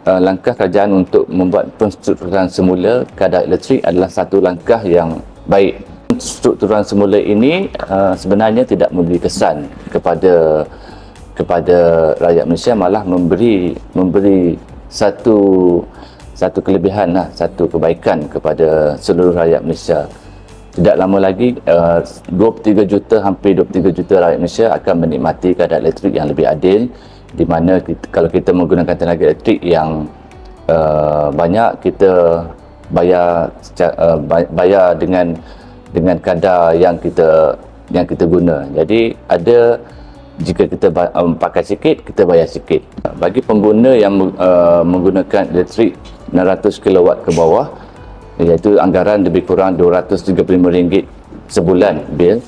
langkah kerajaan untuk membuat penstrukturan semula kadar elektrik adalah satu langkah yang baik. Strukturan semula ini sebenarnya tidak memberi kesan kepada rakyat Malaysia, malah memberi satu kelebihan, satu kebaikan kepada seluruh rakyat Malaysia. Tidak lama lagi 23 juta, hampir 23 juta rakyat Malaysia akan menikmati kadar elektrik yang lebih adil, di mana kalau kita menggunakan tenaga elektrik yang banyak, kita bayar dengan kadar yang kita guna. Jadi jika kita pakai sikit, kita bayar sikit. Bagi pengguna yang menggunakan elektrik 600 kW ke bawah, iaitu anggaran lebih kurang RM235 sebulan bil,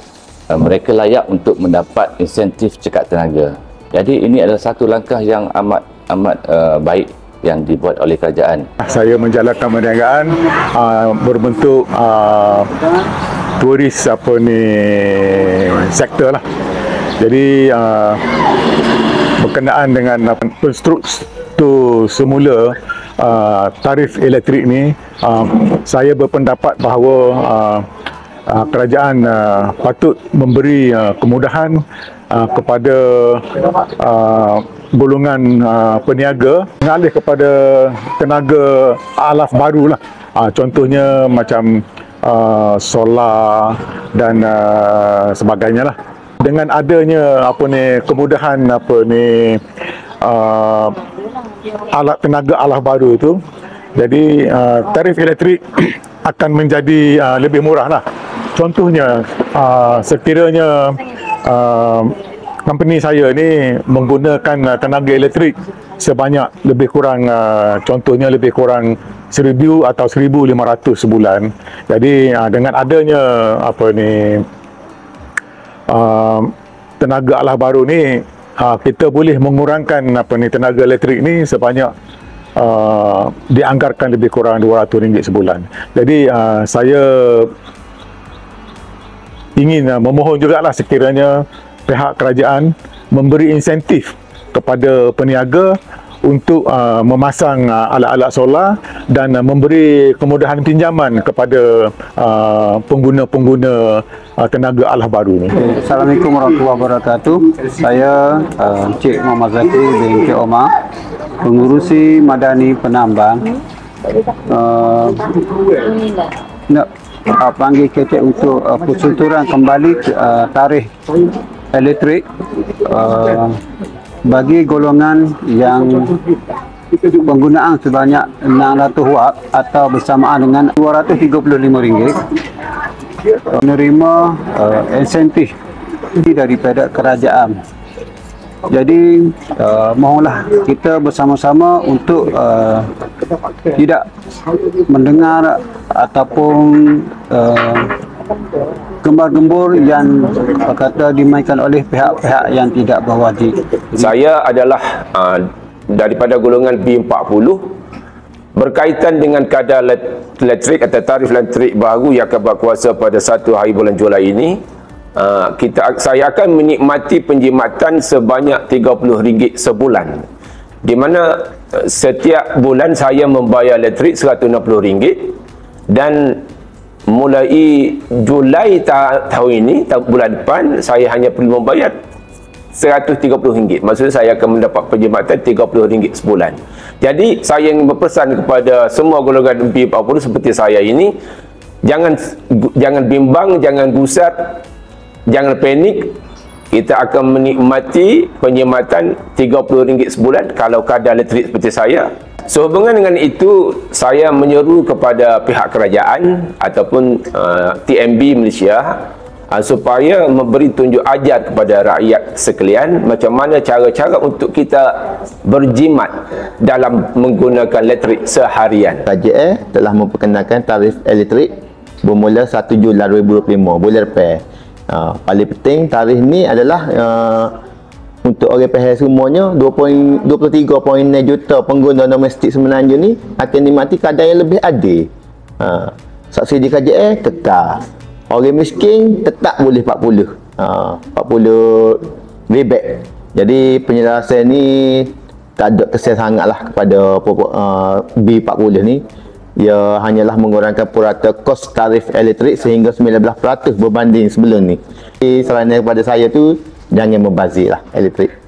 mereka layak untuk mendapat insentif cekat tenaga. Jadi ini adalah satu langkah yang amat baik yang dibuat oleh kerajaan. Saya menjalankan perniagaan berbentuk turis sektor lah. Jadi berkenaan dengan penstruktur semula tarif elektrik ni, saya berpendapat bahawa kerajaan patut memberi kemudahan kepada golongan peniaga mengalih kepada tenaga alaf baru lah. Contohnya macam solar dan sebagainya lah. Dengan adanya kemudahan tenaga alaf baru itu, jadi tarif elektrik akan menjadi lebih murah lah. Contohnya sekiranya company saya ni menggunakan tenaga elektrik sebanyak lebih kurang contohnya lebih kurang 1,000 atau 1,500 sebulan. Jadi dengan adanya tenaga alaf baru ni, kita boleh mengurangkan tenaga elektrik ni sebanyak dianggarkan lebih kurang RM200 sebulan. Jadi saya ingin memohon jugalah sekiranya pihak kerajaan memberi insentif kepada peniaga untuk memasang alat-alat solar dan memberi kemudahan pinjaman kepada pengguna-pengguna tenaga alaf baru ni. Assalamualaikum warahmatullahi wabarakatuh. Saya Encik Muhammad Zaki bin Encik Omar, pengurusi Madani Penambang. Nak panggil KT untuk penstrukturan kembali tarikh elektrik bagi golongan yang penggunaan sebanyak 600 watt atau bersamaan dengan RM235 menerima insentif daripada kerajaan. Jadi mohonlah kita bersama-sama untuk tidak mendengar ataupun gembar-gembur yang kata dimainkan oleh pihak-pihak yang tidak berwajib. Saya adalah daripada golongan B40 berkaitan dengan kadar elektrik atau tarif elektrik baru yang akan berkuasa pada 1 hari bulan Julai ini. Saya akan menikmati penjimatan sebanyak RM30 sebulan, di mana setiap bulan saya membayar elektrik RM160, dan mulai Julai tahun ini, bulan depan, saya hanya perlu membayar RM130. Maksudnya saya akan mendapat penjimatan RM30 sebulan. Jadi saya ingin berpesan kepada semua golongan B40 seperti saya ini, jangan bimbang, jangan gusar, jangan panik. Kita akan menikmati penjimatan RM30 sebulan kalau kadar elektrik seperti saya. Sehubungan dengan itu, saya menyeru kepada pihak kerajaan ataupun TMB Malaysia supaya memberi tunjuk ajar kepada rakyat sekalian macam mana cara-cara untuk kita berjimat dalam menggunakan elektrik seharian. KJL telah memperkenalkan tarif elektrik bermula 1 Julai 2025, bulan lepas. Paling penting tarif ni adalah untuk orang PHS semuanya 23.6 juta pengguna domestik semenanjung ni akan dinikmati kadar yang lebih adil. Subsidi KJL kekal. Orang miskin tetap boleh 40 rebate. Jadi penjelasan ni tak ada kesan sangat lah kepada B40 ni. Ia hanyalah mengurangkan purata kos tarif elektrik sehingga 19% berbanding sebelum ni. Jadi, saranan kepada saya tu, jangan membazir lah elektrik.